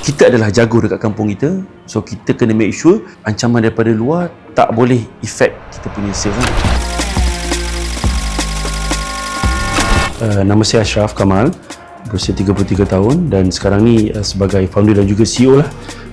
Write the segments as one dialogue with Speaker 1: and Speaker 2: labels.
Speaker 1: kita adalah jago dekat kampung kita. So kita kena make sure ancaman daripada luar tak boleh effect kita punya sales kan. Nama saya Ashraf Kamal, berusia 33 tahun dan sekarang ni sebagai founder dan juga CEO lah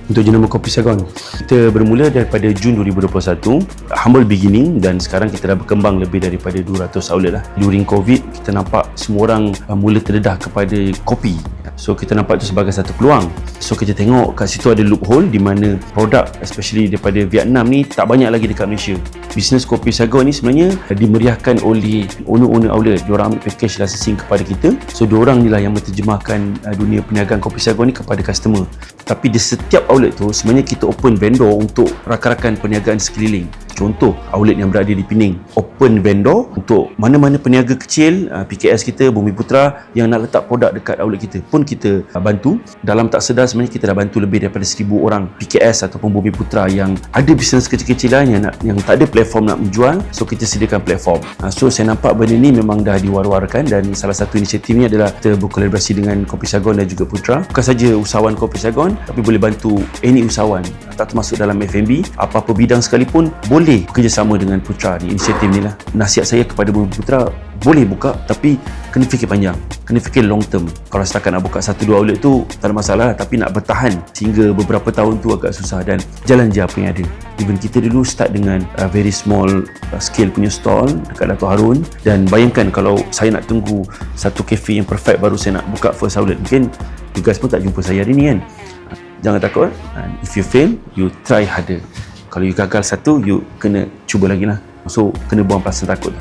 Speaker 1: untuk jenama Kopi Saigon. Kita bermula daripada Jun 2021, humble beginning, dan sekarang kita dah berkembang lebih daripada 200 outlet lah. During COVID, kita nampak semua orang mula terdedah kepada kopi. So kita nampak itu sebagai satu peluang. So kita tengok kat situ ada loophole di mana produk especially daripada Vietnam ni tak banyak lagi dekat Malaysia. Bisnes Kopi Saigon ni sebenarnya dimeriahkan oleh owner-owner outlet. Diorang ambil package licensing kepada kita. So diorang ni lah yang menterjemahkan dunia perniagaan Kopi Saigon ni kepada customer. Tapi di setiap outlet tu sebenarnya kita open vendor untuk rakan-rakan perniagaan sekeliling. Contoh, outlet yang berada di Pening, open vendor untuk mana-mana peniaga kecil, PKS kita, Bumi Putra yang nak letak produk dekat outlet kita pun kita bantu. Dalam tak sedar sebenarnya kita dah bantu lebih daripada 1,000 orang PKS ataupun Bumi Putra yang ada bisnes kecil-kecilan yang tak ada platform nak menjual. So kita sediakan platform. So saya nampak benda ni memang dah diwar-warkan, dan salah satu inisiatif ni adalah kita berkolaborasi dengan Kopi Saigon dan juga Putra. Bukan saja usahawan Kopi Saigon, tapi boleh bantu any usahawan, tak termasuk dalam F&B, apa-apa bidang sekalipun boleh bekerjasama dengan Putra ni. Inisiatif ni lah. Nasihat saya kepada Bumi Putra, boleh buka tapi kena fikir panjang, kena fikir long term. Kalau setakat nak buka 1-2 outlet tu tak ada masalah, tapi nak bertahan sehingga beberapa tahun tu agak susah, dan jalan je apa yang ada. Even kita dulu start dengan very small scale punya stall dekat Dato' Harun, dan bayangkan kalau saya nak tunggu satu cafe yang perfect baru saya nak buka first outlet, mungkin you guys pun tak jumpa saya hari ni kan. Jangan takut. If you fail, you try harder. Kalau you gagal satu, you kena cuba lagi lah. So kena buang perasaan takut.